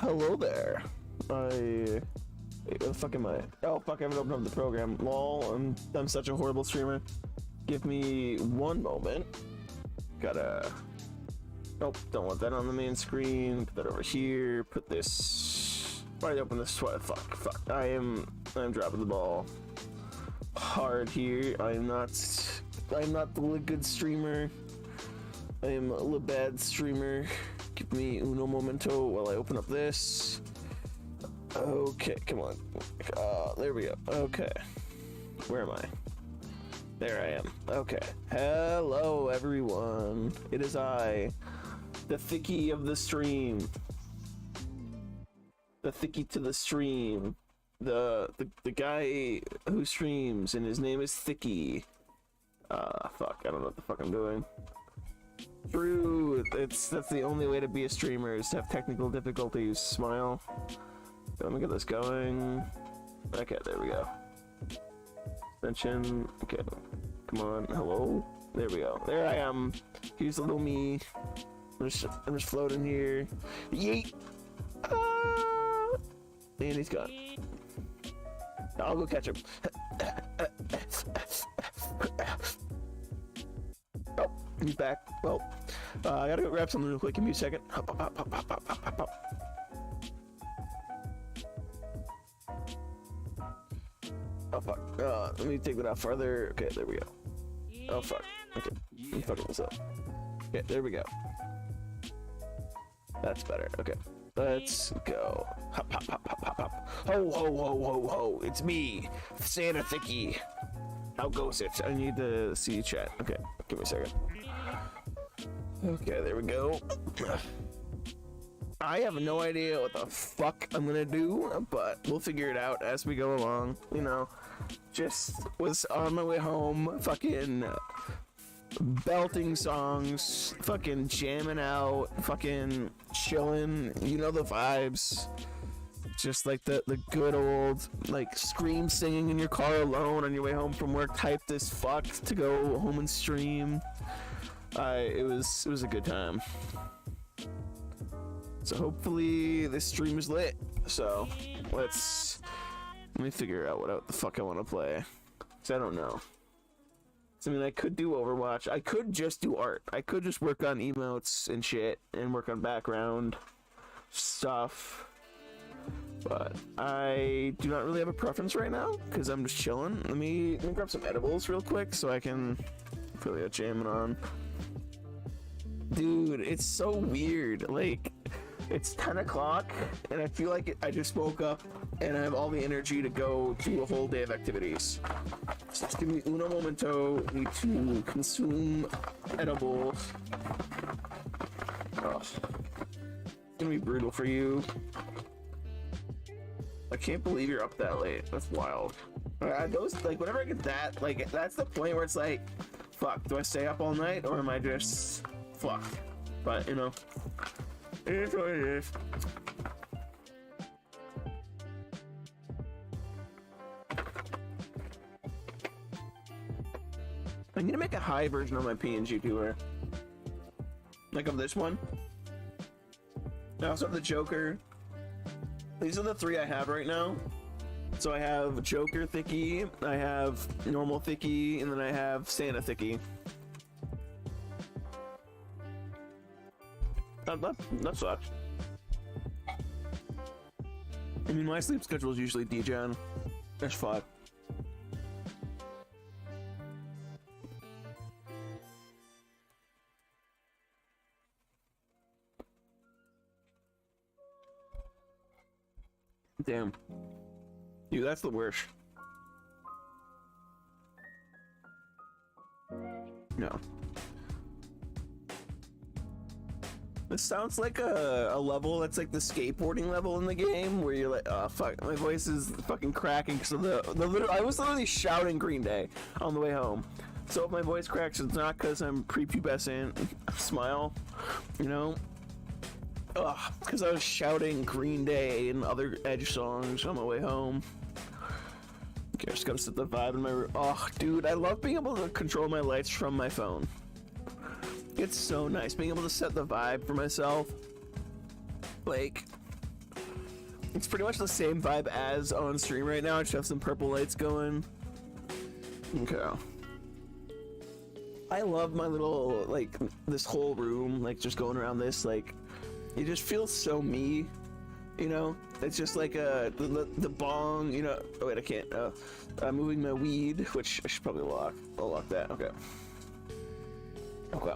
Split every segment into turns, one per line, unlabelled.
Hello there. Wait, where the fuck am I? Oh fuck, I haven't opened up the program. Lol, I'm such a horrible streamer. Give me one moment. Gotta... Nope, don't want that on the main screen. Put that over here. Put this... Why did I open this? Fuck. I'm dropping the ball hard here. I'm not the good streamer. I am a bad streamer. Give me uno momento while I open up this. Okay, come on. There we go. Okay. Where am I? There I am. Okay. Hello, everyone. It is I, the Thickie of the stream. The Thickie to the stream. The guy who streams, and his name is Thickie. Fuck. I don't know what the fuck I'm doing. True. That's the only way to be a streamer, is to have technical difficulties. Smile. Let me get this going. Okay, there we go. Extension. Okay, come on. Hello. There we go. There I am. Here's a little me. I'm just floating here. Yeet. Ah! And he's gone. I'll go catch him. Oh, he's back. Well, I gotta go grab something real quick. Give me a second. Hop. Oh fuck. Let me take that out farther. Okay, there we go. Oh fuck. Okay, I'm fucking this up. Okay, there we go. That's better. Okay, let's go. Hop. Ho. It's me, Santa Thickie. How goes it? I need to see chat. Okay, give me a second. Okay, there we go. I have no idea what the fuck I'm gonna do, but we'll figure it out as we go along. You know, just was on my way home, fucking belting songs, fucking jamming out, fucking chilling. You know the vibes. Just like the good old like scream singing in your car alone on your way home from work, typed as fuck to go home and stream. It was a good time. So hopefully this stream is lit. So let me figure out what the fuck I want to play. Cause I don't know. I mean, I could do Overwatch. I could just do art. I could just work on emotes and shit and work on background stuff. But I do not really have a preference right now because I'm just chilling. Let me grab some edibles real quick so I can feel like jamming on. Dude, it's so weird. Like, it's 10 o'clock and I feel like I just woke up and I have all the energy to go do a whole day of activities. So just give me uno momento. Need to consume edibles. Oh, it's gonna be brutal for you. I can't believe you're up that late. That's wild. Those, like, whenever I get that, like, that's the point where it's like, fuck, do I stay up all night or am I just fucked? But, you know, it is what it is. I need to make a high version of my PNG tour. Like of this one. I also have the Joker. These are the three I have right now. So I have Joker Thickie, I have normal Thickie, and then I have Santa Thickie. That sucks. I mean, my sleep schedule is usually degen. That's fuck. Damn. Dude, that's the worst. No. This sounds like a level that's like the skateboarding level in the game where you're like, oh fuck, my voice is fucking cracking because of I was literally shouting Green Day on the way home. So if my voice cracks, it's not because I'm prepubescent. Smile, you know? Ugh, because I was shouting Green Day and other Edge songs on my way home. Okay, I just gotta set the vibe in my room. Oh, dude, I love being able to control my lights from my phone. It's so nice being able to set the vibe for myself. Like, It's pretty much the same vibe as on stream right now. I just have some purple lights going. Okay. I love my little, like, this whole room, like, just going around this, like, it just feels so me, you know? It's just like the bong, you know. Oh wait, I can't. I'm moving my weed, which I should probably lock. I'll lock that. Okay. Okay.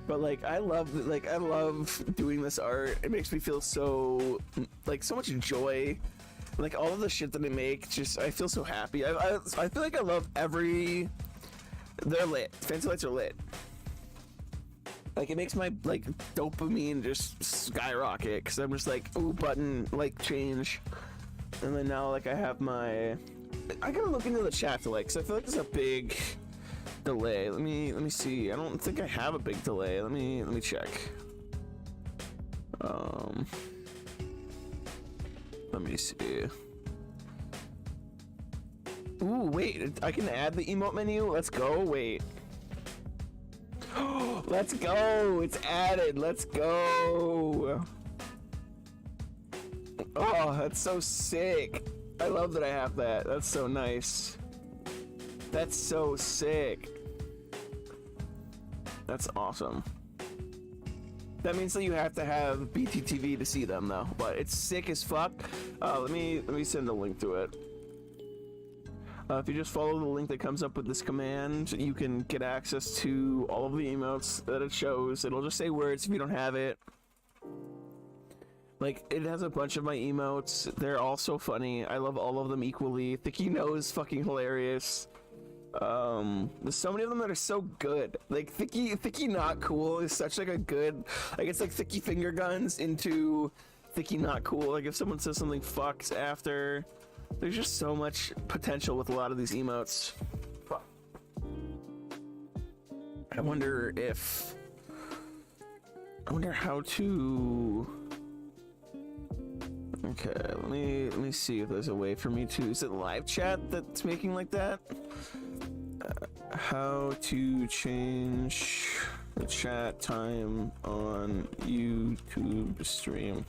But like, I love doing this art. It makes me feel so, like, so much joy. Like all of the shit that I make, just I feel so happy. I feel like I love every. They're lit. Fancy lights are lit. Like it makes my like dopamine just skyrocket because I'm just like, ooh, button like change, and then now like I have my. I gotta look into the chat to like, cause I feel like there's a big delay. Let me see. I don't think I have a big delay. Let me check. Let me see. Ooh, wait, I can add the emote menu? Let's go, wait. Let's go, it's added, let's go. Oh, that's so sick. I love that I have that, that's so nice. That's so sick. That's awesome. That means that you have to have BTTV to see them though, but it's sick as fuck. Let me send a link to it. If you just follow the link that comes up with this command, you can get access to all of the emotes that it shows. It'll just say words if you don't have it. Like, it has a bunch of my emotes. They're all so funny. I love all of them equally. Thicky Nose is fucking hilarious. There's so many of them that are so good. Like, Thicky Not Cool is such like a good... Like, it's like Thicky Finger Guns into Thicky Not Cool. Like, if someone says something fucks after... There's just so much potential with a lot of these emotes. I wonder how to... Okay, let me see if there's a way for me to... Is it live chat that's making like that? How to change the chat time on YouTube stream.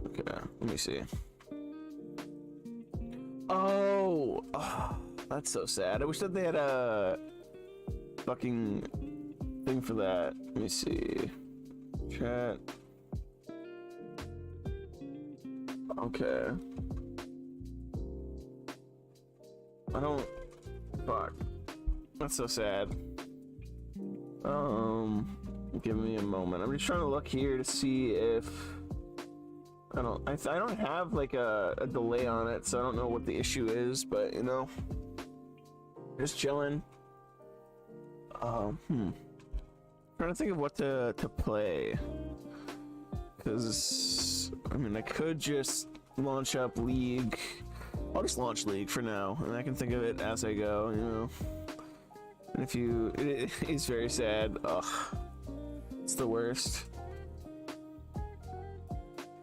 Okay, let me see. Oh, that's so sad. I wish that they had a fucking thing for that. Let me see. Chat. Okay. I don't... Fuck. That's so sad. Give me a moment. I'm just trying to look here to see if... I don't have like a delay on it, so I don't know what the issue is, but you know, just chilling. Trying to think of what to play, because I mean I could just launch up League. I'll just launch League for now, and I can think of it as I go, you know. And if you, it is very sad. Ugh, it's the worst.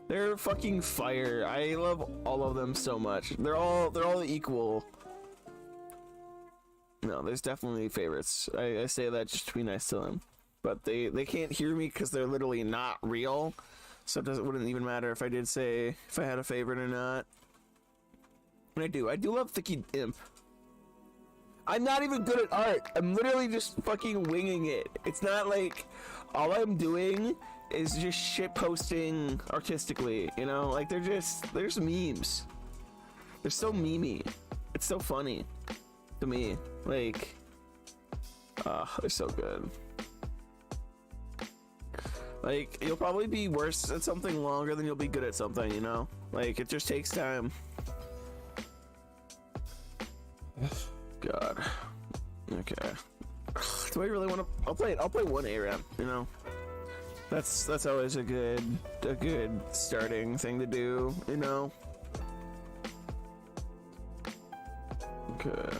They're fucking fire. I love all of them so much. They're all equal. No, there's definitely favorites. I say that just to be nice to them. But they can't hear me because they're literally not real. So it wouldn't even matter if I did say if I had a favorite or not. And I do love Thicky Imp. I'm not even good at art. I'm literally just fucking winging it. It's not like all I'm doing is just shit posting artistically, you know? Like they're just memes. They're so memey. It's so funny to me. Like, they're so good. Like, you'll probably be worse at something longer than you'll be good at something, you know? Like, it just takes time. God. Okay. Do I really want to? I'll play 1 ARAM, you know? That's always a good starting thing to do, you know? Okay.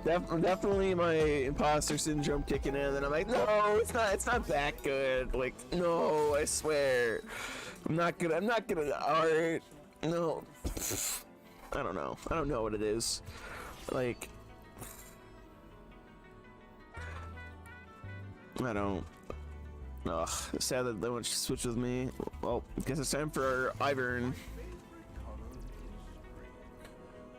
Definitely my imposter syndrome kicking in, and I'm like, no, it's not that good. Like, no, I swear, I'm not good at art. No, I don't know what it is. Like, I don't. Ugh, sad that they want to switch with me. Well, guess it's time for Ivern.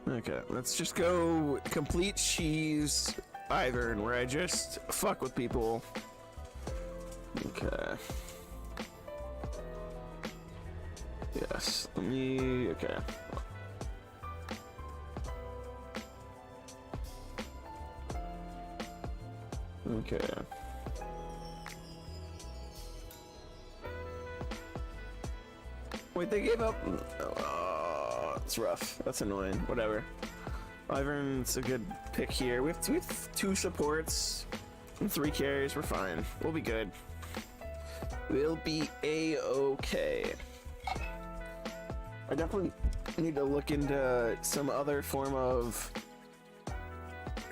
Okay, let's just go complete cheese Ivern, where I just fuck with people. Okay. Yes, let me. Okay. Okay. Wait, they gave up. Oh, it's rough. That's annoying. Whatever. Ivern's a good pick here. We have two supports and 3 carries. We're fine. We'll be good. We'll be a-okay. I definitely need to look into some other form of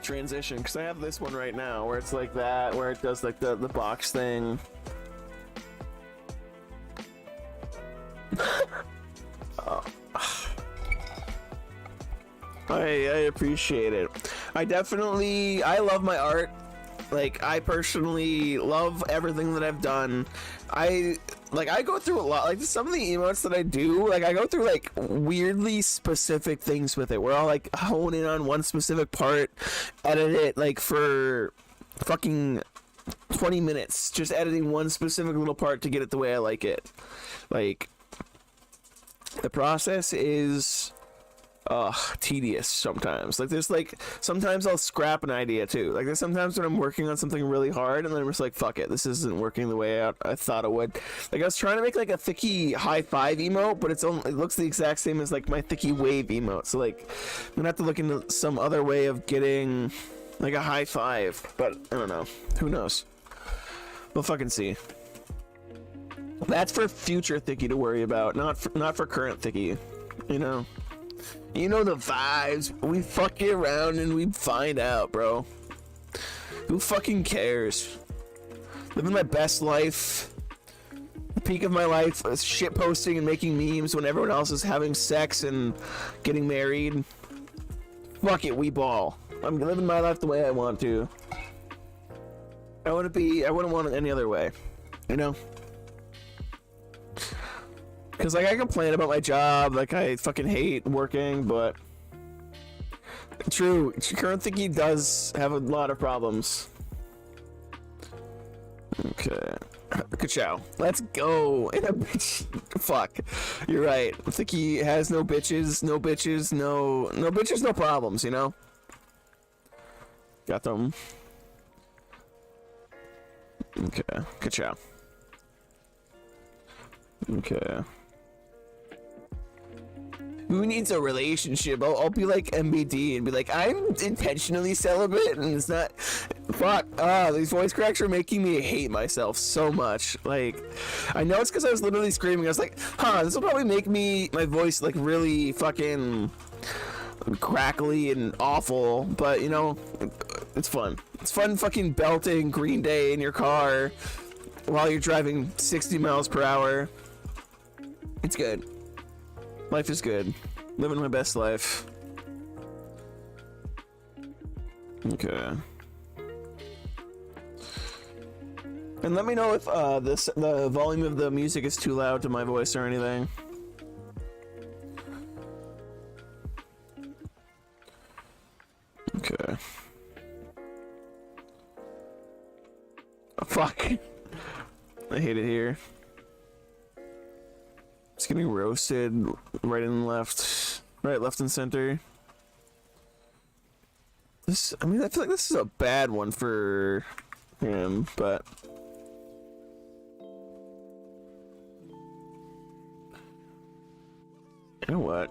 transition, because I have this one right now where it's like that, where it does like the box thing. Oh. I appreciate it. I love my art. Like, I personally love everything that I've done. I go through a lot. Like, some of the emotes that I do, like, I go through, like, weirdly specific things with it, where I'll, like, hone in on one specific part, edit it, like, for fucking 20 minutes, just editing one specific little part to get it the way I like it. Like, the process is tedious sometimes. Like, there's like sometimes I'll scrap an idea too. Like, there's sometimes when I'm working on something really hard and then I'm just like, fuck it, this isn't working the way I thought it would. Like, I was trying to make like a Thicky high five emote, but it looks the exact same as like my Thicky wave emote. So like, I'm gonna have to look into some other way of getting like a high five, but I don't know. Who knows? We'll fucking see. That's for future Thicky to worry about, not for current Thicky. You know? You know the vibes. We fuck you around and we find out, bro. Who fucking cares? Living my best life. The peak of my life is shit posting and making memes when everyone else is having sex and getting married. Fuck it, we ball. I'm living my life the way I want to. I wouldn't want it any other way. You know? Because, like, I complain about my job, like, I fucking hate working, but... True, current Thicky does have a lot of problems. Okay. Ka-chow. Let's go! And a bitch... Fuck. You're right. Thicky has no bitches, no bitches, no bitches, no problems, you know? Got them. Okay. Ka-chow. Okay. Who needs a relationship? I'll be like MBD and be like, I'm intentionally celibate, and it's not. Fuck. These voice cracks are making me hate myself so much. Like, I know it's because I was literally screaming. I was like, this will probably make my voice like really fucking crackly and awful. But you know, it's fun. It's fun fucking belting Green Day in your car while you're driving 60 miles per hour. It's good. Life is good. Living my best life. Okay. And let me know if the volume of the music is too loud to my voice or anything. Okay. Oh, fuck. I hate it here. It's getting roasted right and left. Right, left and center. I mean, I feel like this is a bad one for him, but... You know what?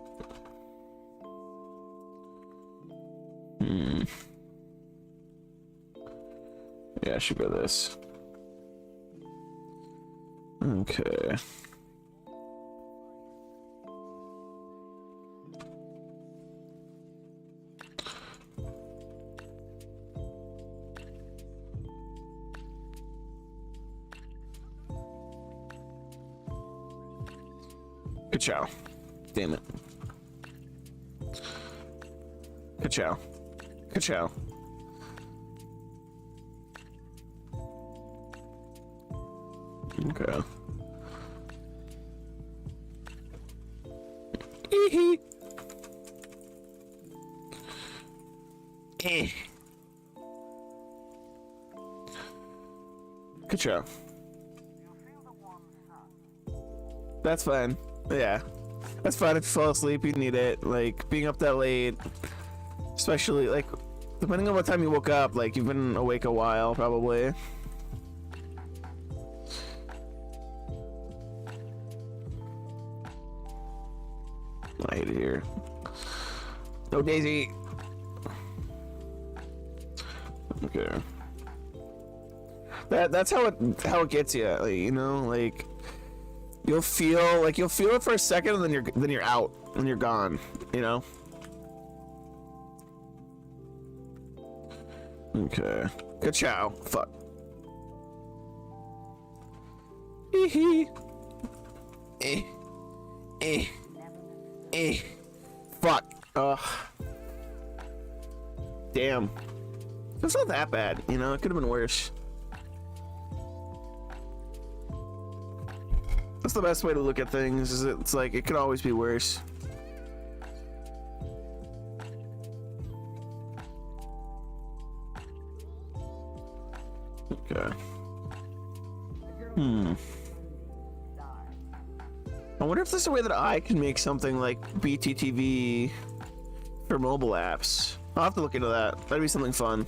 Yeah, I should go this. Okay. Ka-chow. Damn it. Ka-chow. Ka-chow. Okay. Hee hee. Good job. That's fine. Yeah. That's fine if you fall asleep, you need it. Like, being up that late, especially, like, depending on what time you woke up, like, you've been awake a while, probably. I hate it here. No Daisy! Okay. That's how it gets you, like, you know, like you'll feel it for a second, and then you're out, and you're gone, you know. Okay. Good chow. Fuck. Hee hee. Fuck. Ugh. Damn. It's not that bad, you know. It could have been worse. That's the best way to look at things, is it's like, it could always be worse. Okay. I wonder if there's a way that I can make something like BTTV for mobile apps. I'll have to look into that. That'd be something fun.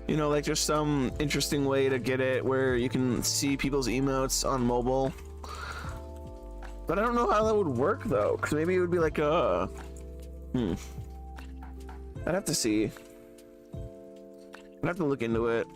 You know, like just some interesting way to get it where you can see people's emotes on mobile. But I don't know how that would work though, because maybe it would be like I'd have to see. I'd have to look into it.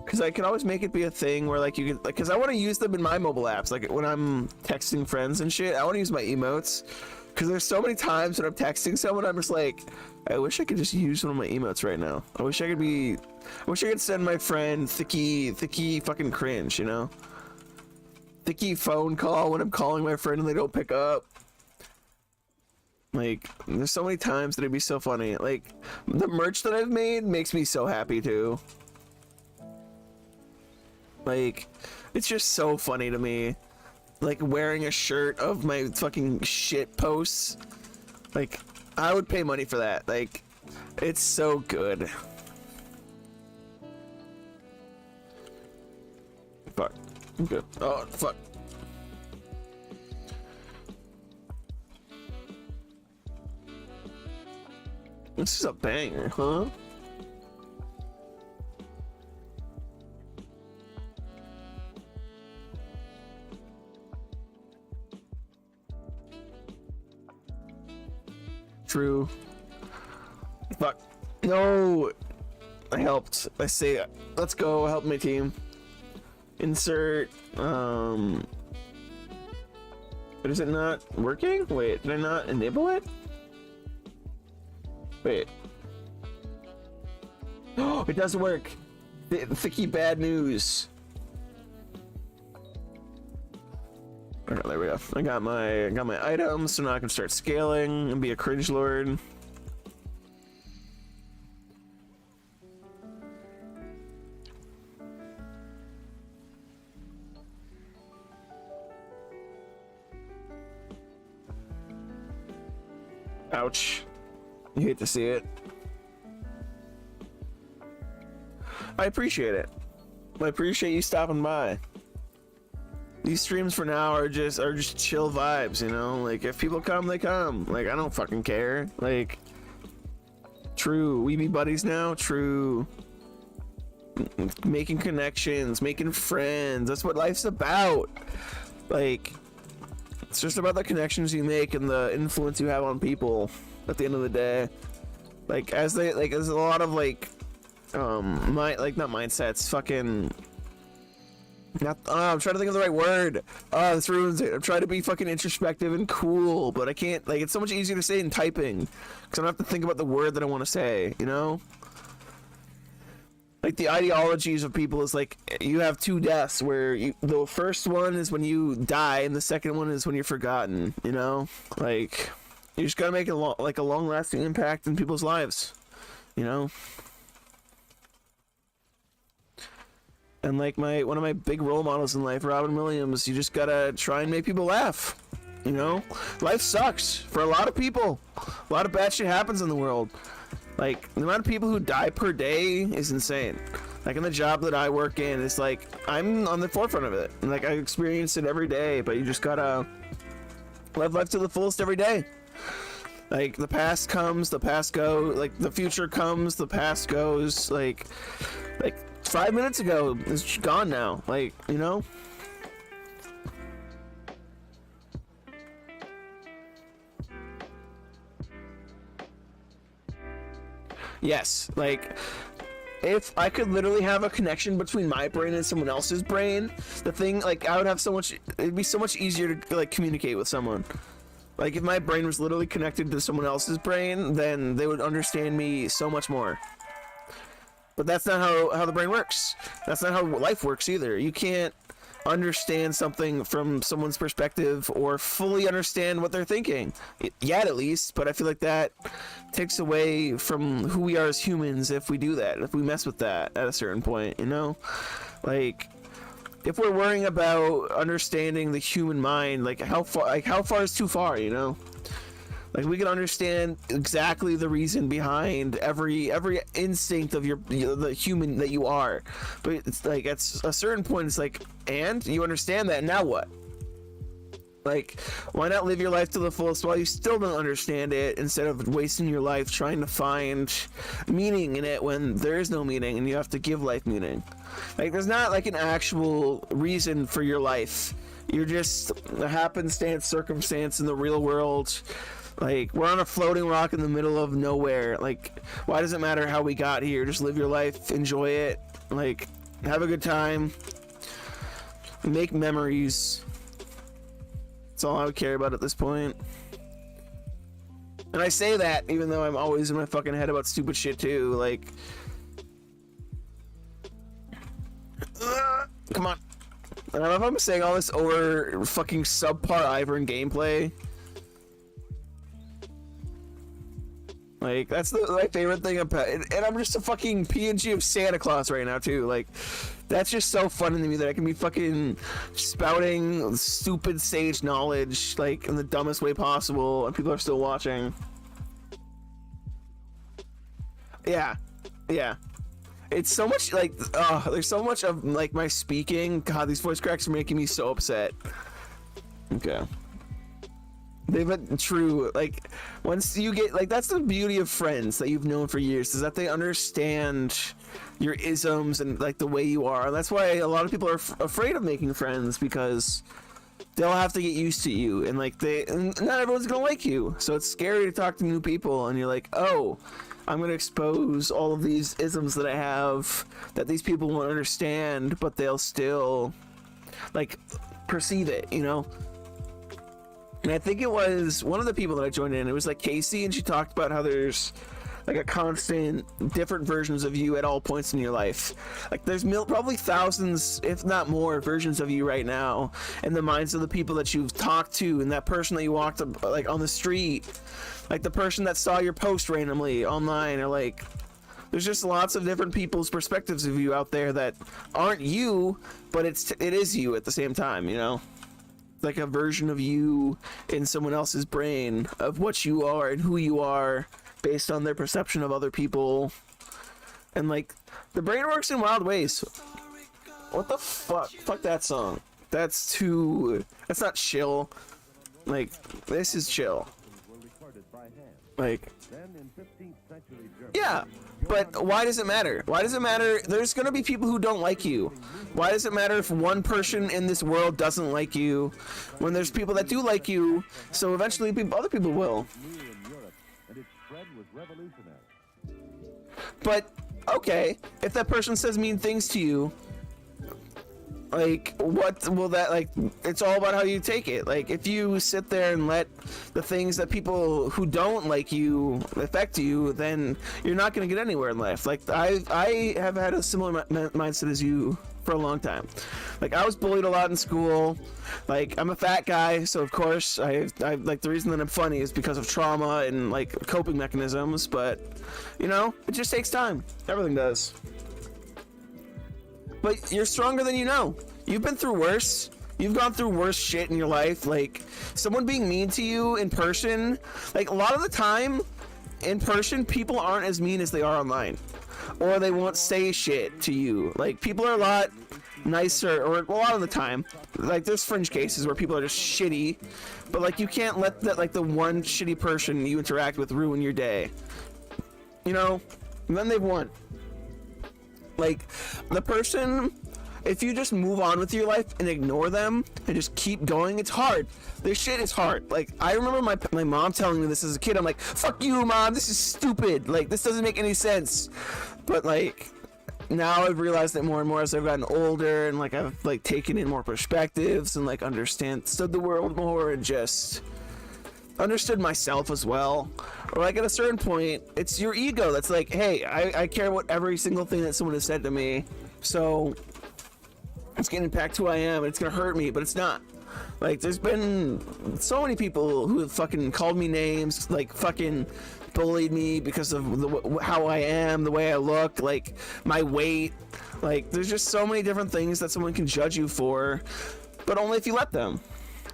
Because I can always make it be a thing where like you can, like, because I want to use them in my mobile apps, like when I'm texting friends and shit. I want to use my emotes, because there's so many times when I'm texting someone, I'm just like, I wish I could just use one of my emotes right now. I wish I could send my friend Thicky fucking cringe, you know? Thicky phone call when I'm calling my friend and they don't pick up. Like, there's so many times that it'd be so funny. Like, the merch that I've made makes me so happy too. Like, it's just so funny to me. Like, wearing a shirt of my fucking shit posts. Like, I would pay money for that. Like, it's so good. Fuck. I'm good. Oh, fuck. This is a banger, huh? True. Fuck. No! I helped. I say, let's go, help my team. Insert, but is it not working? Wait, did I not enable it? Wait. Oh, it does work! Thicky bad news. Alright, there we go. I got my items, so now I can start scaling and be a cringe lord. Ouch. You hate to see it. I appreciate it. I appreciate you stopping by. These streams for now are just chill vibes, you know? Like, if people come, they come. Like, I don't fucking care. Like, true. We be buddies now? True. Making connections, making friends. That's what life's about. Like, it's just about the connections you make and the influence you have on people at the end of the day. Like, as there's a lot of, like, not mindsets, fucking... I'm trying to think of the right word. This ruins it. I'm trying to be fucking introspective and cool, but I can't. Like, it's so much easier to say in typing, because I don't have to think about the word that I want to say, you know? Like, the ideologies of people is like, you have two deaths, where the first one is when you die, and the second one is when you're forgotten, you know? Like, you just gotta make a long-lasting impact in people's lives. you know? And like one of my big role models in life, Robin Williams, you just gotta try and make people laugh. You know? Life sucks for a lot of people. A lot of bad shit happens in the world. Like, the amount of people who die per day is insane. Like, in the job that I work in, it's like, I'm on the forefront of it. And like, I experience it every day, but you just gotta live life to the fullest every day. Like, the past comes, the past goes. Like, the future comes, the past goes. Like 5 minutes ago, it's gone now. Like, you know? Yes, like, if I could literally have a connection between my brain and someone else's brain, the thing, like, I would have so much, it'd be so much easier to, like, communicate with someone. Like, if my brain was literally connected to someone else's brain, then they would understand me so much more. But that's not how the brain works. That's not how life works either. You can't understand something from someone's perspective or fully understand what they're thinking. Yet, at least, but I feel like that takes away from who we are as humans if we do that, if we mess with that at a certain point, you know? Like, if we're worrying about understanding the human mind, like how far is too far, you know? Like, we can understand exactly the reason behind every instinct of the human that you are, but it's like at a certain point, it's like, and you understand that, now what? Like, why not live your life to the fullest while you still don't understand it, instead of wasting your life trying to find meaning in it when there is no meaning and you have to give life meaning? Like, there's not like an actual reason for your life. You're just a happenstance circumstance in the real world. Like, we're on a floating rock in the middle of nowhere. Like, why does it matter how we got here? Just live your life, enjoy it, like, have a good time, make memories. That's all I would care about at this point. And I say that even though I'm always in my fucking head about stupid shit too. Like, come on. I don't know if I'm saying all this over fucking subpar Ivern gameplay. Like, that's my favorite thing about it. And I'm just a fucking PNG of Santa Claus right now, too. Like, that's just so funny to me that I can be fucking spouting stupid sage knowledge, like, in the dumbest way possible, and people are still watching. Yeah. Yeah. It's so much, like, there's so much of, like, my speaking. God, these voice cracks are making me so upset. Okay. They've been true, like, once you get, like, that's the beauty of friends that you've known for years, is that they understand your isms and, like, the way you are. And that's why a lot of people are afraid of making friends, because they'll have to get used to you, and, like, not everyone's gonna like you, so it's scary to talk to new people, and you're like, oh, I'm gonna expose all of these isms that I have that these people won't understand, but they'll still, like, perceive it, you know? And I think it was one of the people that I joined in, it was like Casey, and she talked about how there's like a constant different versions of you at all points in your life. Like, there's probably thousands, if not more, versions of you right now in the minds of the people that you've talked to, and that person that you walked up, like, on the street, like the person that saw your post randomly online, or like, there's just lots of different people's perspectives of you out there that aren't you, but it is you at the same time, you know? Like a version of you in someone else's brain of what you are and who you are based on their perception of other people. And like, the brain works in wild ways. What the fuck? Fuck that song. That's not chill. Like, this is chill. Like, yeah, but why does it matter? Why does it matter? There's gonna be people who don't like you. Why does it matter if one person in this world doesn't like you when there's people that do like you? So eventually other people will. But okay, if that person says mean things to you, like, what will that, like, it's all about how you take it. Like, if you sit there and let the things that people who don't like you affect you, then you're not going to get anywhere in life. Like, I have had a similar mindset as you for a long time. Like, I was bullied a lot in school. Like, I'm a fat guy, so of course I like, the reason that I'm funny is because of trauma and like coping mechanisms, but you know, it just takes time. Everything does. But you're stronger than you know. You've been through worse. You've gone through worse shit in your life. Like, someone being mean to you in person, like, a lot of the time in person people aren't as mean as they are online, or they won't say shit to you. Like, people are a lot nicer, or a lot of the time, like, there's fringe cases where people are just shitty, but like, you can't let that, like, the one shitty person you interact with ruin your day, you know? And then they've won. Like, the person, if you just move on with your life and ignore them and just keep going, it's hard. This shit is hard. Like, I remember my mom telling me this as a kid. I'm like, fuck you, mom, this is stupid. Like, this doesn't make any sense. But like, now I've realized it more and more as I've gotten older, and like, I've like taken in more perspectives and like understood the world more, and just understood myself as well. Or like, at a certain point, it's your ego that's like, hey, I care about every single thing that someone has said to me, so it's gonna impact who I am, and it's gonna hurt me, but it's not. Like, there's been so many people who have fucking called me names, like fucking bullied me because of how I am, the way I look, like my weight. Like, there's just so many different things that someone can judge you for, but only if you let them.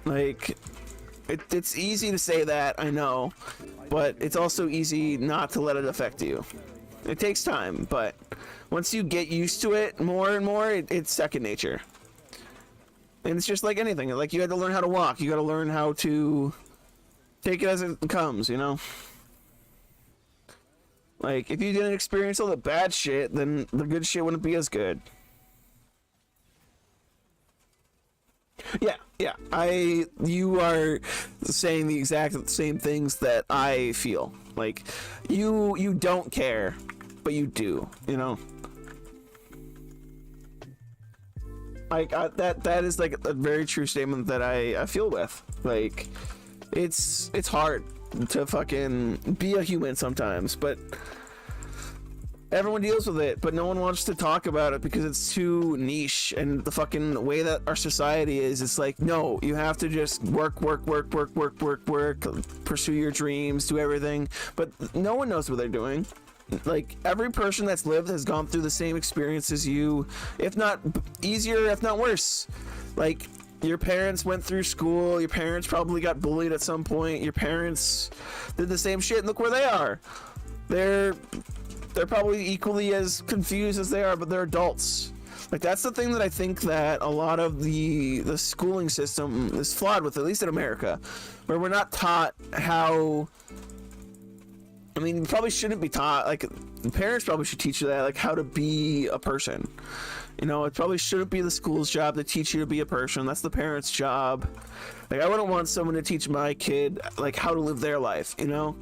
Like, it's easy to say that, I know, but it's also easy not to let it affect you. It takes time, but once you get used to it more and more, it's second nature. And it's just like anything. Like, you had to learn how to walk. You got to learn how to take it as it comes, you know? Like, if you didn't experience all the bad shit, then the good shit wouldn't be as good. Yeah. You are saying the exact same things that I feel. Like, you don't care, but you do, you know? Like, that is like a very true statement that I feel with. Like, it's hard to fucking be a human sometimes, but everyone deals with it, but no one wants to talk about it because it's too niche. And the fucking way that our society is, it's like, no, you have to just work, pursue your dreams, do everything, but no one knows what they're doing. Like, every person that's lived has gone through the same experience as you, if not easier, if not worse. Like, your parents went through school, your parents probably got bullied at some point, your parents did the same shit, and look where they are. They're probably equally as confused as they are, but they're adults. Like, that's the thing that I think that a lot of the schooling system is flawed with, at least in America, where we're not taught how, I mean, you probably shouldn't be taught, like, the parents probably should teach you that, like, how to be a person. You know, it probably shouldn't be the school's job to teach you to be a person. That's the parents' job. Like, I wouldn't want someone to teach my kid, like, how to live their life, you know?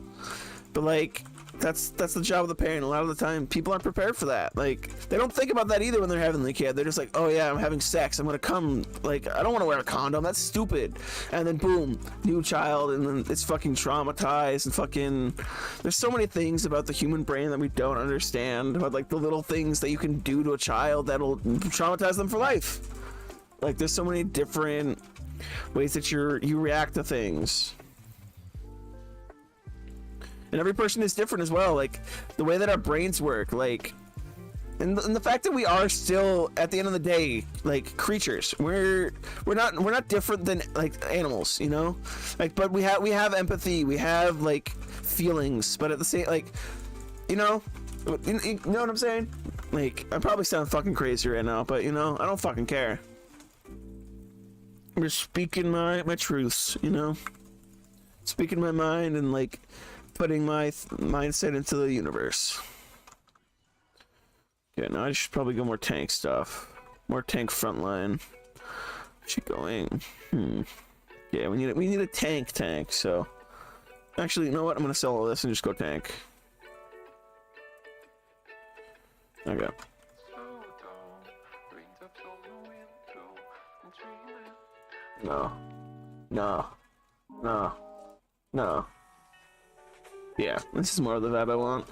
But, like, that's the job of the parent. A lot of the time, people aren't prepared for that. Like, they don't think about that either when they're having the kid. They're just like, oh yeah, I'm having sex, I'm gonna come. Like, I don't want to wear a condom, that's stupid. And then boom, new child, and then it's fucking traumatized, and fucking, there's so many things about the human brain that we don't understand, about like the little things that you can do to a child that'll traumatize them for life. Like, there's so many different ways that you react to things. And every person is different as well, like the way that our brains work, like, and the fact that we are still, at the end of the day, like, creatures. We're not different than like animals, you know? Like, but we have empathy, we have like feelings, but at the same, like, you know what I'm saying? Like, I probably sound fucking crazy right now, but you know, I don't fucking care. I'm just speaking my truths, you know? Speaking my mind and like putting my mindset into the universe. Yeah, now I should probably go more tank stuff. More tank frontline. Should going. Yeah, we need a tank, so. Actually, you know what? I'm gonna sell all this and just go tank. Okay. No. No. No. No. Yeah, this is more of the vibe I want.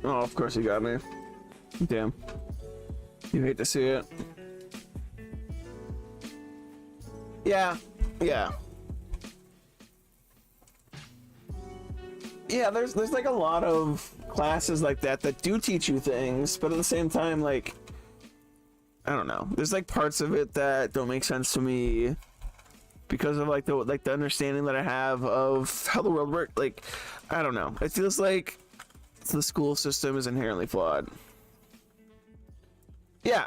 Oh, of course you got me. Damn. You hate to see it. Yeah. Yeah. Yeah, there's like a lot of classes like that that do teach you things, but at the same time, like, I don't know. There's like parts of it that don't make sense to me because of like the understanding that I have of how the world works. Like, I don't know. It feels like the school system is inherently flawed. Yeah.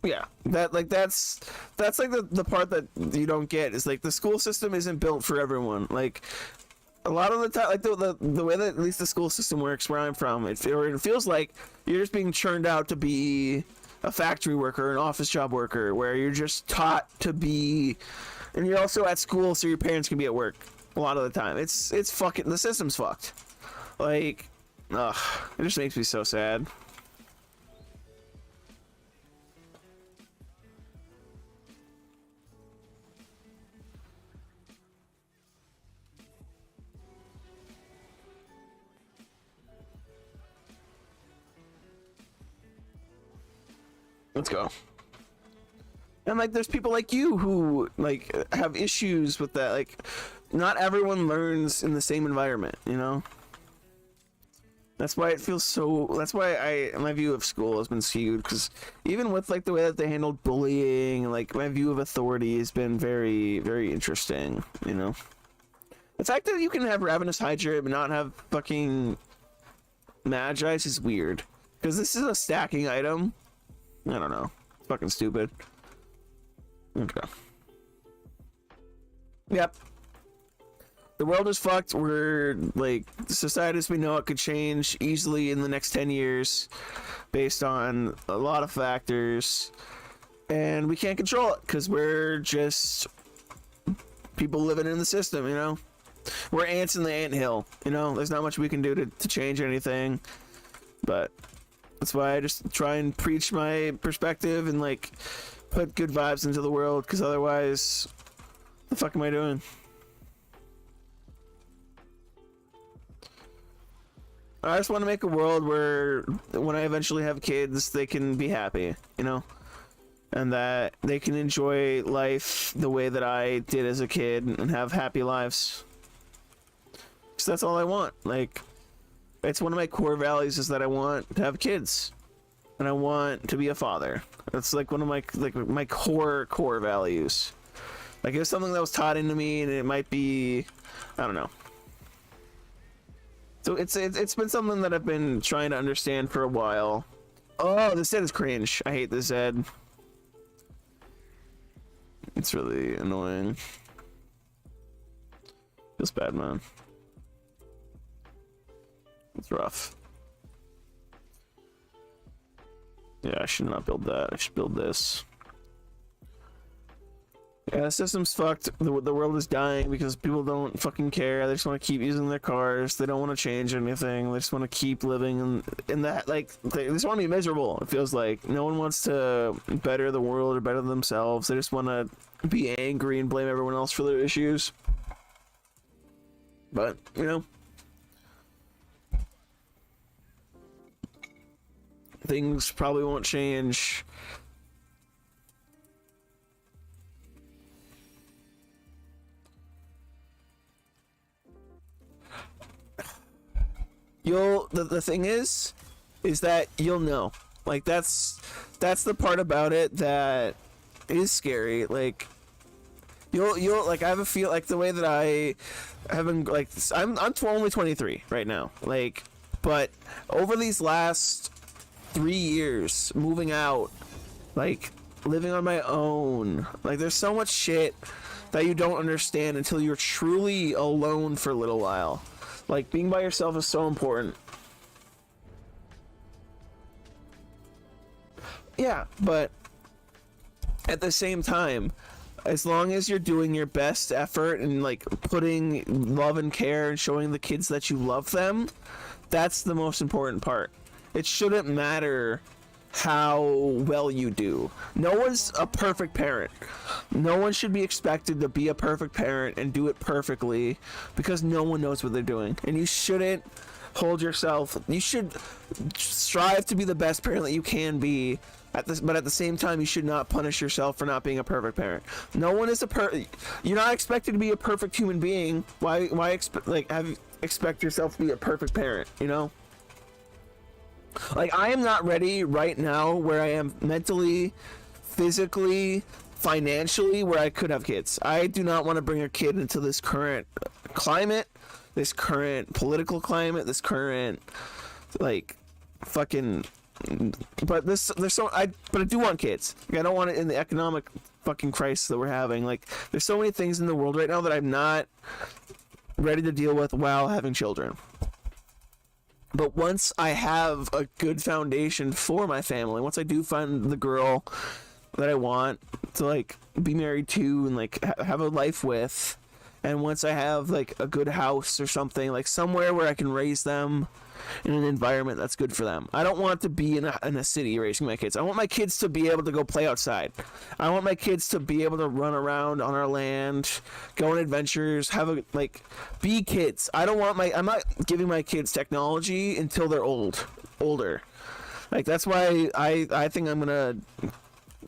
Yeah. That's like the part that you don't get is like the school system isn't built for everyone. Like a lot of the time, like the way that at least the school system works where I'm from, it feels like you're just being churned out to be a factory worker, an office job worker, where you're just taught to be, and you're also at school so your parents can be at work a lot of the time. It's fucking, the system's fucked. Like, ugh, it just makes me so sad. Let's go. And like there's people like you who like have issues with that. Like not everyone learns in the same environment, you know? That's why it feels so, that's why my view of school has been skewed, because even with like the way that they handled bullying, like my view of authority has been very, very interesting, you know? The fact that you can have Ravenous Hydra but not have fucking Magi's is weird, because this is a stacking item. I don't know. It's fucking stupid. Okay. Yep. The world is fucked. We're like, the society as we know it could change easily in the next 10 years based on a lot of factors. And we can't control it because we're just people living in the system, you know? We're ants in the anthill, you know? There's not much we can do to change anything. But that's why I just try and preach my perspective and like put good vibes into the world, because otherwise, what the fuck am I doing? I just want to make a world where when I eventually have kids, they can be happy, you know? And that they can enjoy life the way that I did as a kid and have happy lives. So that's all I want. Like, it's one of my core values is that I want to have kids, and I want to be a father. That's like one of my core values. Like it was something that was taught into me, and it might be, I don't know. So it's been something that I've been trying to understand for a while. Oh, this Zed is cringe. I hate this Zed. It's really annoying. Feels bad, man. It's rough. Yeah, I should not build that. I should build this. Yeah, the system's fucked. The world is dying because people don't fucking care. They just want to keep using their cars. They don't want to change anything. They just want to keep living in that, like, they just want to be miserable. It feels like no one wants to better the world or better themselves. They just want to be angry and blame everyone else for their issues. But, you know, things probably won't change. The thing is that you'll know. Like that's the part about it that is scary. Like you'll like, I have a feel like the way that I haven't, like, I'm only 23 right now. Like, but over these last 3 years, moving out, like living on my own, like there's so much shit that you don't understand until you're truly alone for a little while. Like being by yourself is so important. Yeah, but at the same time, as long as you're doing your best effort and like putting love and care and showing the kids that you love them, that's the most important part. It shouldn't matter how well you do. No one's a perfect parent. No one should be expected to be a perfect parent and do it perfectly, because no one knows what they're doing. And you shouldn't hold yourself, you should strive to be the best parent that you can be, but at the same time you should not punish yourself for not being a perfect parent. No one is you're not expected to be a perfect human being. Why expect yourself to be a perfect parent, you know? Like, I am not ready right now where I am mentally, physically, financially, where I could have kids. I do not want to bring a kid into this current climate, this current political climate, this current, like, fucking, but I do want kids. Like, I don't want it in the economic fucking crisis that we're having. Like, there's so many things in the world right now that I'm not ready to deal with while having children. But once I have a good foundation for my family, once I do find the girl that I want to, like, be married to and, like, have a life with, and once I have, like, a good house or something, like, somewhere where I can raise them in an environment that's good for them. I don't want to be in a city raising my kids. I want my kids to be able to go play outside. I want my kids to be able to run around on our land, go on adventures, be kids. I'm not giving my kids technology until they're older. Like, that's why I think I'm gonna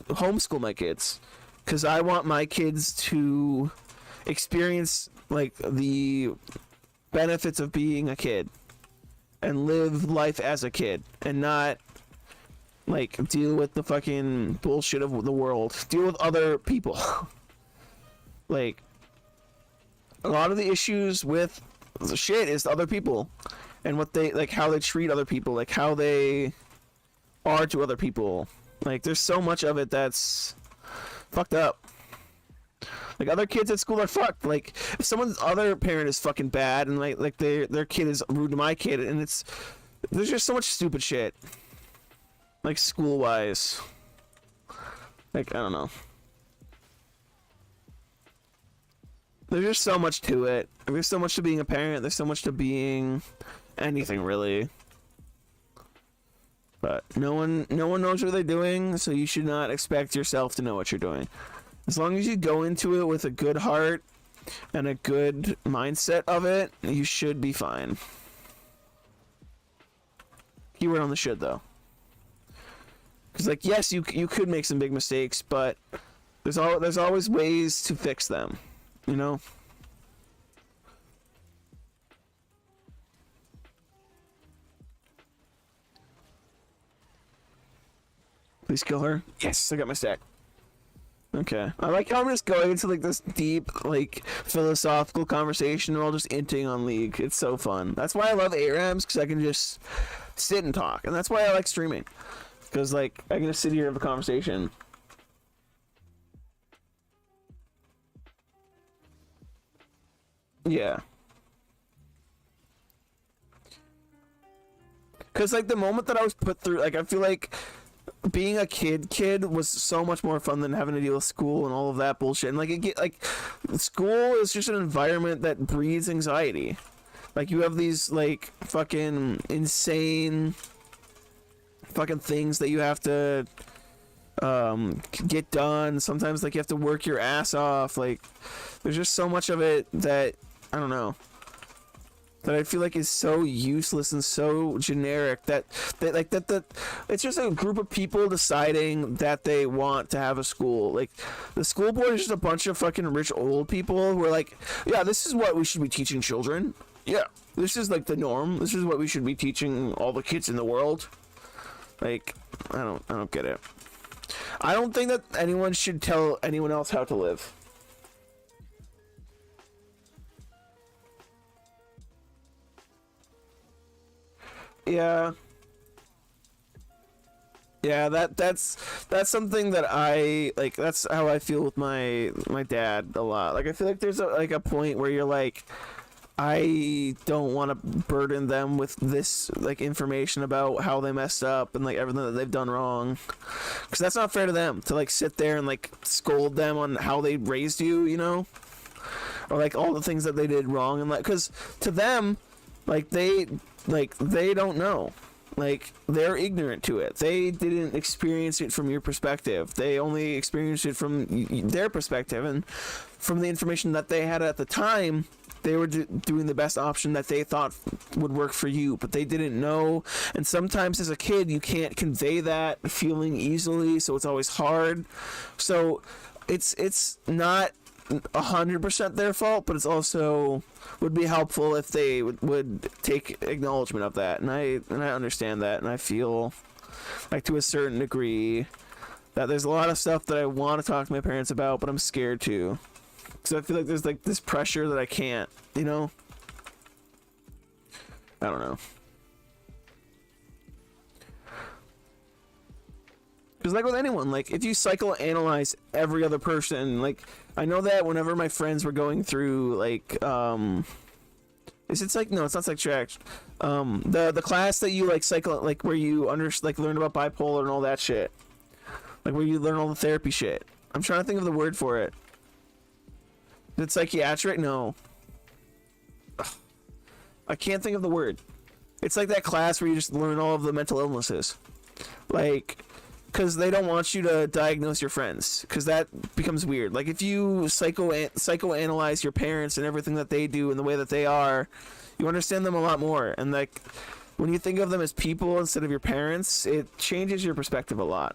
homeschool my kids, because I want my kids to experience, like, the benefits of being a kid and live life as a kid and not, like, deal with the fucking bullshit of the world. Deal with other people. Like, a lot of the issues with the shit is other people and what they, like, how they treat other people, like, how they are to other people. Like, there's so much of it that's fucked up. Like, other kids at school are fucked. Like, if someone's other parent is fucking bad and like their kid is rude to my kid, and there's just so much stupid shit. Like, school wise. Like, I don't know. There's just so much to it. There's so much to being a parent. There's so much to being anything, really. But no one knows what they're doing, so you should not expect yourself to know what you're doing. As long as you go into it with a good heart and a good mindset of it, you should be fine. Keyword on the should, though. Because, like, yes, you could make some big mistakes, but there's always ways to fix them, you know? Please kill her. Yes, I got my stack. Okay. I like how I'm just going into, like, this deep, like, philosophical conversation. We're all just inting on League. It's so fun. That's why I love ARAMs, because I can just sit and talk. And that's why I like streaming. Because, like, I can just sit here and have a conversation. Yeah. Because, like, the moment that I was put through, like, I feel like being a kid was so much more fun than having to deal with school and all of that bullshit. And, like, school is just an environment that breeds anxiety. Like, you have these, like, fucking insane fucking things that you have to get done. Sometimes, like, you have to work your ass off. Like, there's just so much of it that, I don't know, that I feel like is so useless and so generic that it's just a group of people deciding that they want to have a school. Like, the school board is just a bunch of fucking rich old people who are like, yeah, this is what we should be teaching children. Yeah, this is, like, the norm. This is what we should be teaching all the kids in the world. Like, I don't get it. I don't think that anyone should tell anyone else how to live. Yeah. Yeah, that's something that I like. That's how I feel with my dad a lot. Like, I feel like there's a point where you're like, I don't want to burden them with this like information about how they messed up and like everything that they've done wrong, because that's not fair to them to like sit there and like scold them on how they raised you, you know, or like all the things that they did wrong, and like because to them like they don't know, like they're ignorant to it. They didn't experience it from your perspective. They only experienced it from their perspective, and from the information that they had at the time, they were doing the best option that they thought would work for you, but they didn't know. And sometimes as a kid, you can't convey that feeling easily, so it's always hard. So it's not 100% their fault, but it's also would be helpful if they would take acknowledgement of that. And I understand that, and I feel like to a certain degree that there's a lot of stuff that I want to talk to my parents about, but I'm scared to. So I feel like there's like this pressure that I can't, you know? I don't know. Because like with anyone, like if you psychoanalyze every other person, like I know that whenever my friends were going through like is it like, no, it's not psychiatric. The class that you like like where you learn about bipolar and all that shit. Like where you learn all the therapy shit. I'm trying to think of the word for it. Is it psychiatric? No. Ugh. I can't think of the word. It's like that class where you just learn all of the mental illnesses. Like, because they don't want you to diagnose your friends, because that becomes weird. Like if you psychoanalyze your parents and everything that they do and the way that they are, you understand them a lot more. And like when you think of them as people instead of your parents, it changes your perspective a lot.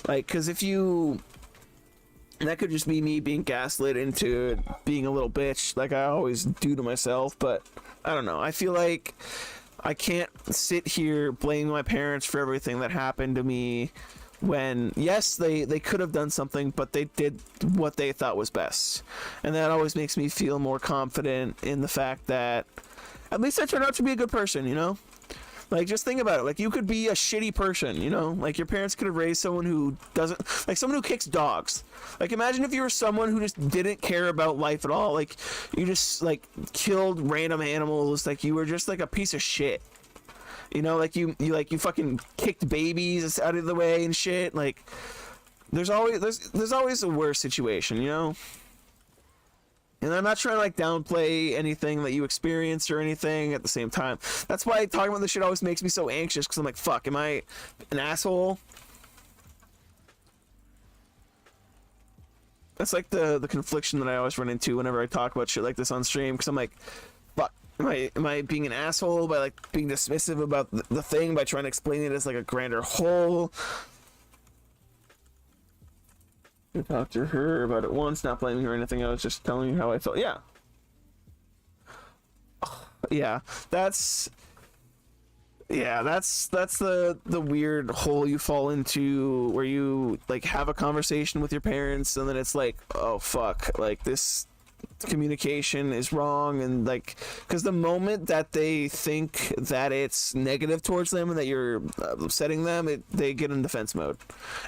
Like, because if you... And that could just be me being gaslit into being a little bitch like I always do to myself, but I don't know. I feel like I can't sit here blaming my parents for everything that happened to me when, yes, they could have done something, but they did what they thought was best. And that always makes me feel more confident in the fact that at least I turned out to be a good person, you know? Like, just think about it. Like, you could be a shitty person, you know? Like, your parents could have raised someone who doesn't... Like, someone who kicks dogs. Like, imagine if you were someone who just didn't care about life at all. Like, you just, like, killed random animals. Like, you were just, like, a piece of shit. You know? Like, you fucking kicked babies out of the way and shit. Like, there's always a worse situation, you know? And I'm not trying to like downplay anything that you experience or anything at the same time. That's why talking about this shit always makes me so anxious, because I'm like, fuck, am I an asshole? That's like the confliction that I always run into whenever I talk about shit like this on stream, because I'm like, fuck, am I being an asshole by like being dismissive about the thing by trying to explain it as like a grander whole? I talked to her about it once, not blaming her or anything. I was just telling you how I felt. Yeah. Yeah, that's the weird hole you fall into where you like have a conversation with your parents and then it's like, oh fuck, like this communication is wrong, and like, because the moment that they think that it's negative towards them and that you're upsetting them, they get in defense mode.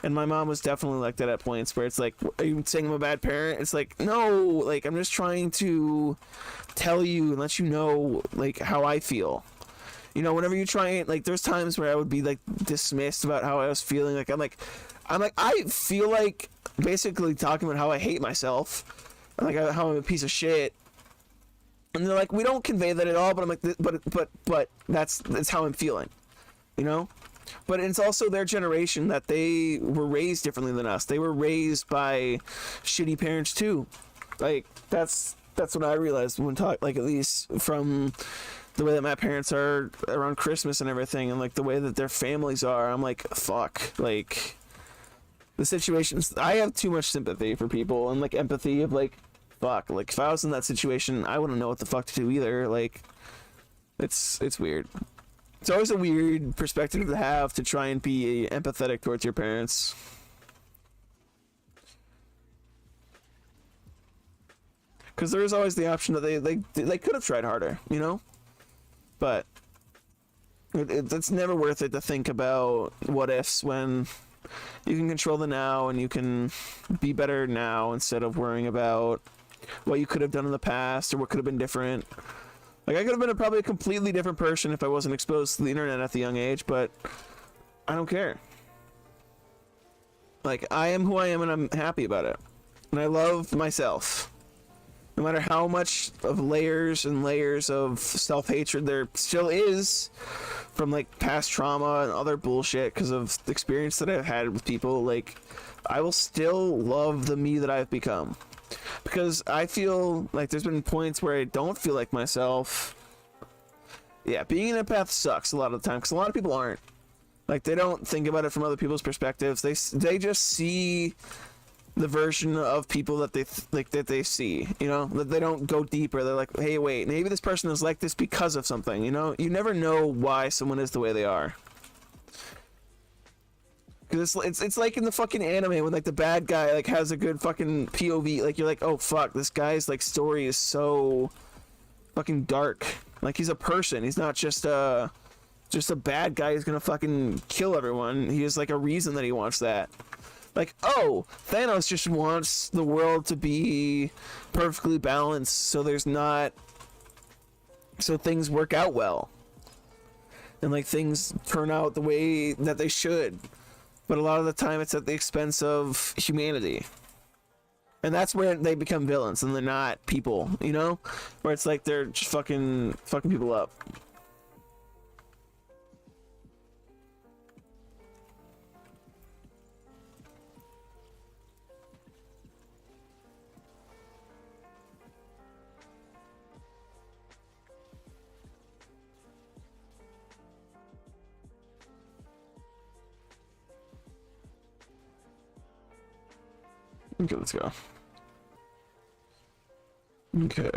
And my mom was definitely like that at points where it's like, are you saying I'm a bad parent? It's like, no, like I'm just trying to tell you and let you know like how I feel. You know, whenever you try and like, there's times where I would be like dismissed about how I was feeling. Like I'm like I feel like basically talking about how I hate myself. Like how I'm a piece of shit, and they're like, we don't convey that at all. But I'm like, but that's how I'm feeling, you know. But it's also their generation that they were raised differently than us. They were raised by shitty parents too. Like that's what I realized when like at least from the way that my parents are around Christmas and everything, and like the way that their families are. I'm like, fuck, like the situations. I have too much sympathy for people and like empathy of like, fuck, like if I was in that situation, I wouldn't know what the fuck to do either. Like, it's weird. It's always a weird perspective to have, to try and be empathetic towards your parents. Because there is always the option that they could have tried harder, you know? But it's never worth it to think about what ifs when you can control the now and you can be better now instead of worrying about what you could have done in the past or what could have been different. Like, I could have been probably a completely different person if I wasn't exposed to the internet at the young age, but I don't care. Like, I am who I am and I'm happy about it. And I love myself. No matter how much of layers and layers of self-hatred there still is from, like, past trauma and other bullshit because of the experience that I've had with people, like, I will still love the me that I've become. Because I feel like there's been points where I don't feel like myself. Yeah, being an empath sucks a lot of the time because a lot of people aren't. Like, they don't think about it from other people's perspectives. They just see the version of people that they see, you know, that they don't go deeper. They're like, hey, wait, maybe this person is like this because of something, you know? You never know why someone is the way they are. Cause it's like in the fucking anime when like the bad guy like has a good fucking POV, like you're like, oh fuck, this guy's like story is so fucking dark. Like he's a person. He's not just a bad guy who's gonna fucking kill everyone. He has like a reason that he wants that. Like, oh, Thanos just wants the world to be perfectly balanced so things work out well. And like things turn out the way that they should. But a lot of the time it's at the expense of humanity. And that's where they become villains and they're not people, you know? Where it's like they're just fucking people up. Okay, let's go. Okay.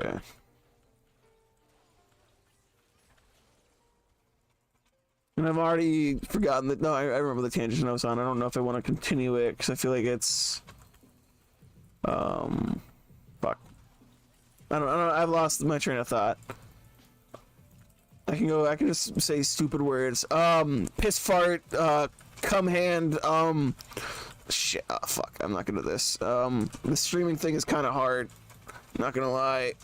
And I've already forgotten that. No, I remember the tangent I was on. I don't know if I want to continue it because I feel like it's. Fuck. I don't know. I've lost my train of thought. I can just say stupid words. Piss fart. Cum hand. Shit, oh, fuck, I'm not gonna do this. The streaming thing is kind of hard. Not gonna lie.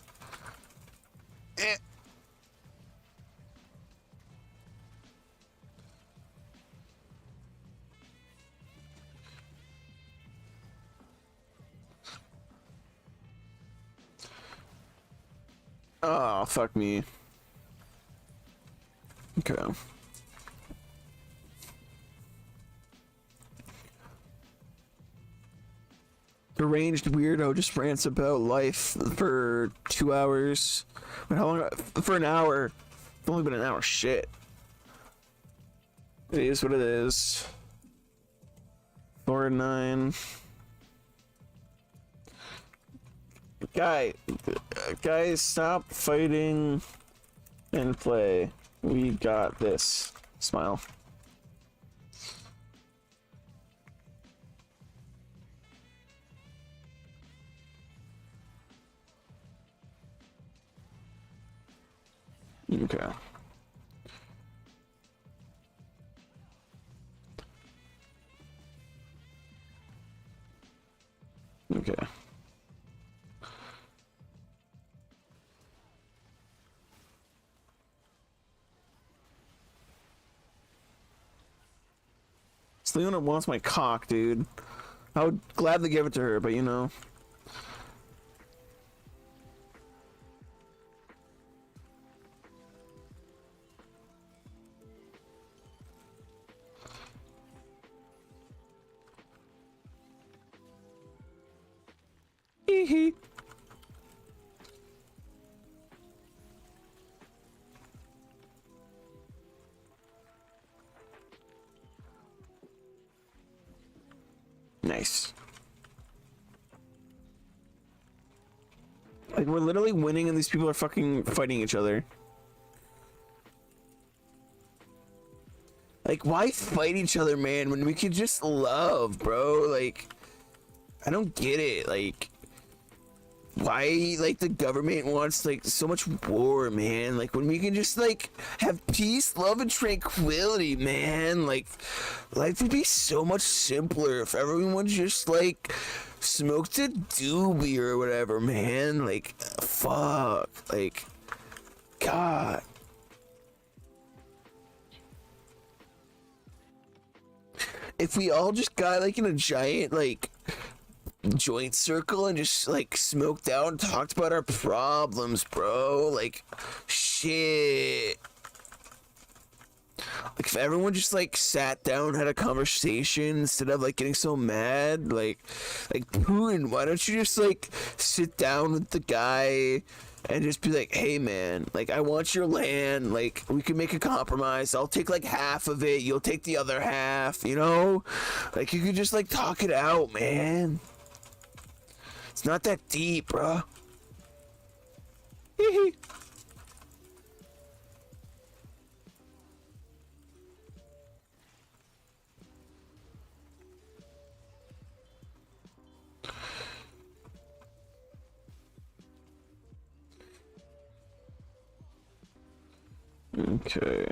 Oh, fuck me. Okay. Deranged weirdo just rants about life for 2 hours. But how long? For an hour. It's only been an hour. Shit. It is what it is. 4 and 9. Guys, stop fighting and play. We got this. Smile. Okay. Okay. So Leona wants my cock, dude. I would gladly give it to her, but you know. Hee. Nice. Like, we're literally winning and these people are fucking fighting each other. Like, why fight each other, man, when we could just love, bro? Like, I don't get it. Like, why, like, the government wants, like, so much war, man? Like, when we can just, like, have peace, love, and tranquility, man. Like, life would be so much simpler if everyone just, like, smoked a doobie or whatever, man. Like, fuck. Like, God. If we all just got like in a giant like joint circle and just like smoked out and talked about our problems, bro. Like, shit. Like, if everyone just like sat down, had a conversation instead of like getting so mad, like Putin, why don't you just like sit down with the guy and just be like, hey man, like, I want your land, like, we can make a compromise, I'll take like half of it, you'll take the other half, you know? Like, you could just like talk it out, man. It's not that deep, bro. Hee. Okay.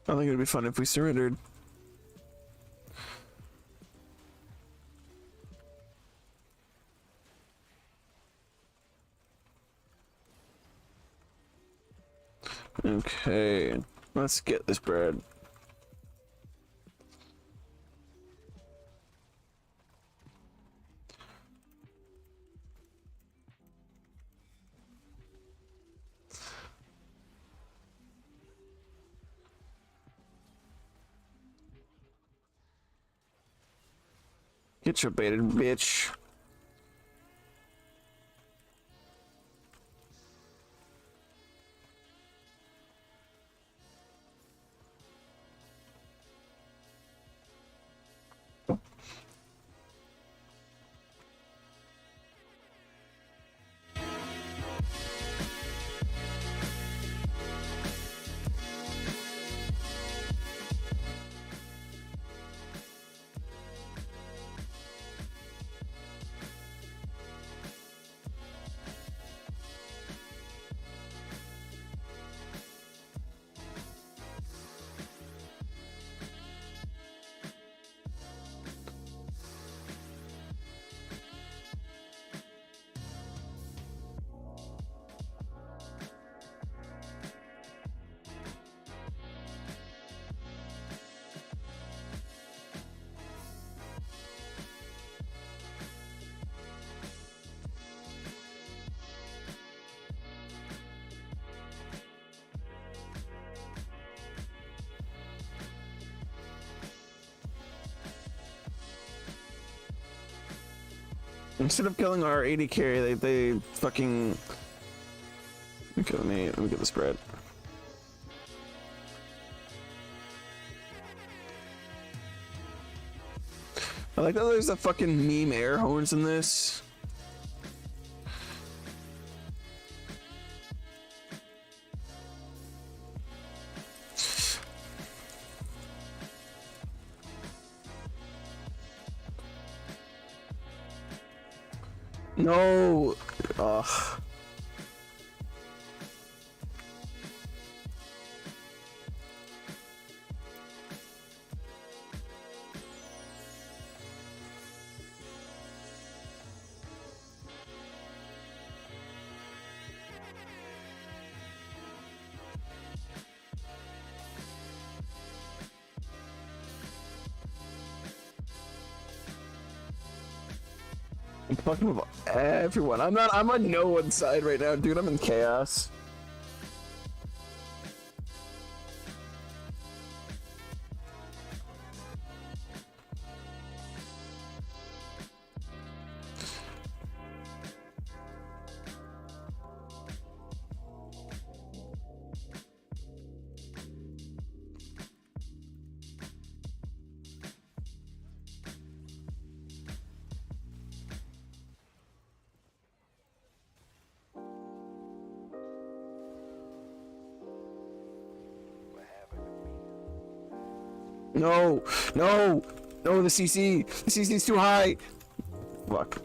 I think it'd be fun if we surrendered. Okay, let's get this bread. Get your baited, bitch. Instead of killing our 80 carry, they fucking... Okay, let me get the spread. I like that there's a fucking meme air horns in this. No. Ugh. I'm fucking with everyone. I'm on no one's side right now, dude. I'm in chaos. No, no, no, the CC's too high. Fuck.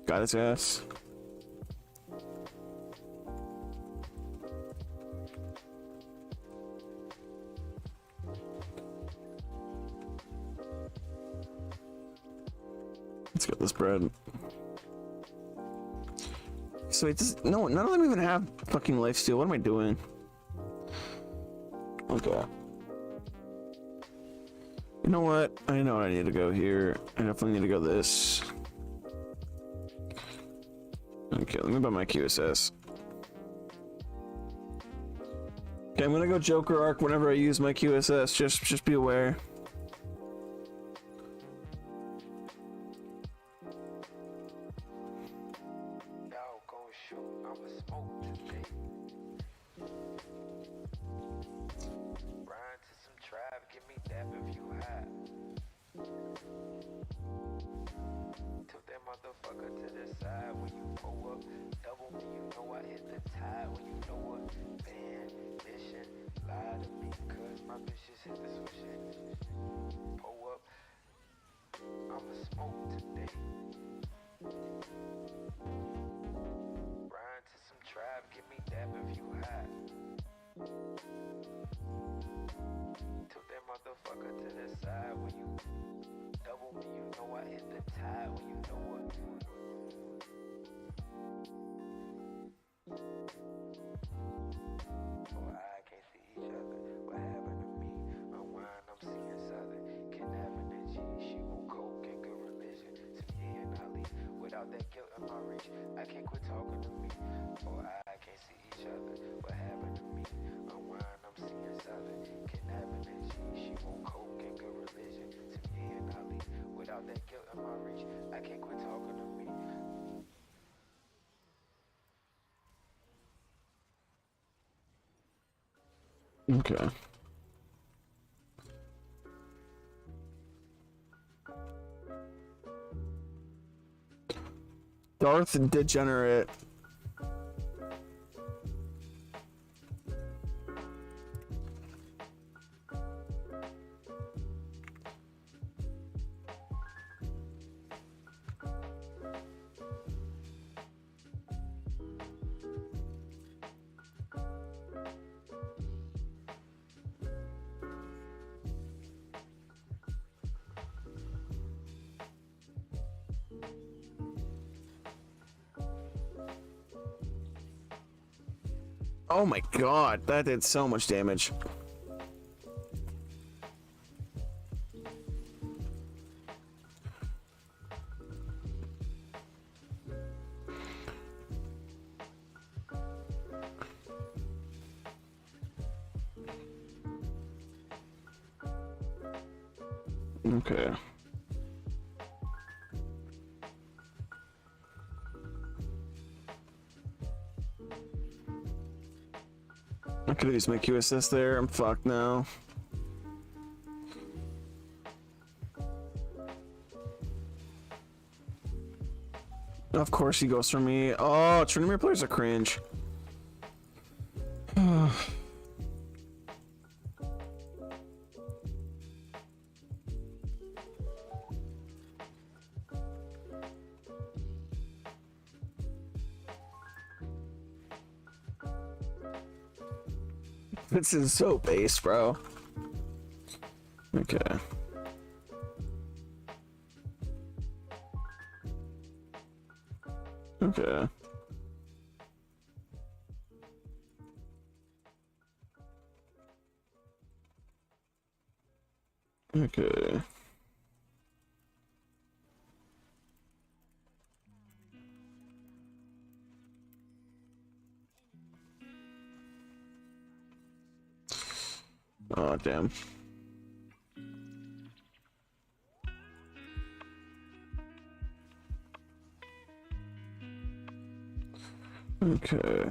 Got his ass. Let's get this bread. So wait, no, none of them even have fucking lifesteal. What am I doing? Okay. You know what? I know I need to go here. I definitely need to go this. Okay, let me buy my QSS. Okay, I'm gonna go Joker arc whenever I use my QSS. Just be aware. Okay. Darth Degenerate. Oh my god, that did so much damage. Okay. I could have used my QSS there. I'm fucked now. Of course he goes for me. Oh, Trinimir players are cringe. This is so base, bro. Okay. Okay. Okay. Oh, damn. Okay.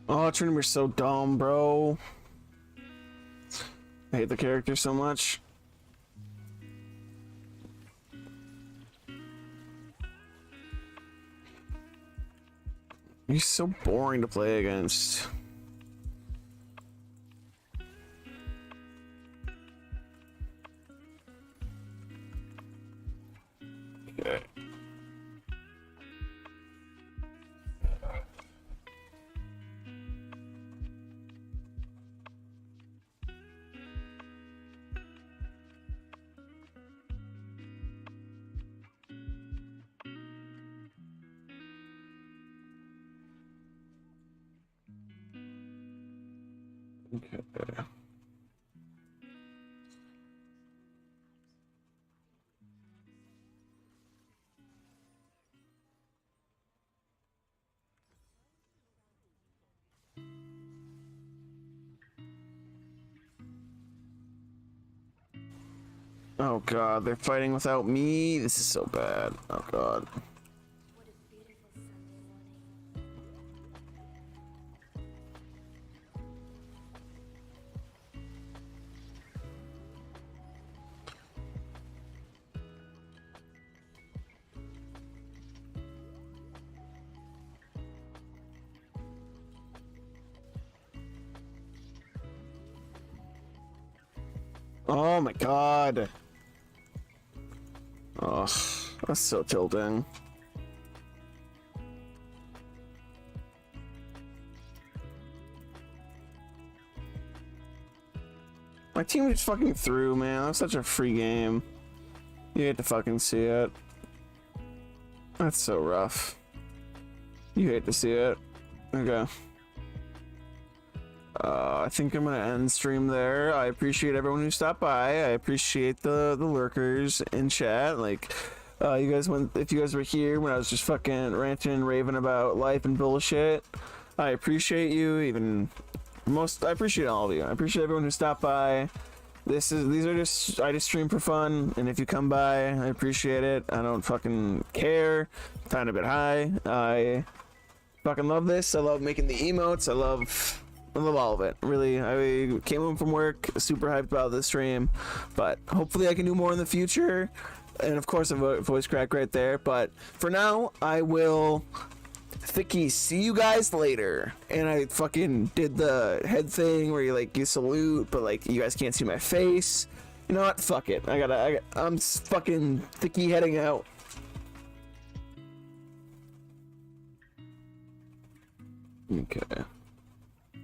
Oh, Trinimir's so dumb, bro. I hate the character so much. He's so boring to play against. Okay. Okay. Oh god, they're fighting without me. This is so bad. Oh god. Oh my god. Oh, that's so tilting. My team just fucking threw, man. That's such a free game. You hate to fucking see it. That's so rough. You hate to see it. Okay. I think I'm gonna end stream there. I appreciate everyone who stopped by. I appreciate the lurkers in chat. Like, you guys if you guys were here when I was just fucking ranting and raving about life and bullshit, I appreciate you. I appreciate all of you. I appreciate everyone who stopped by. I just stream for fun, and if you come by, I appreciate it. I don't fucking care. Kind of a bit high. I fucking love this. I love making the emotes. I love all of it. Really, I came home from work super hyped about this stream, but hopefully I can do more in the future. And of course, a voice crack right there. But for now, I will. Thiccest, see you guys later. And I fucking did the head thing where you salute, but like you guys can't see my face. You know what? Fuck it. I'm fucking Thiccest heading out. Okay.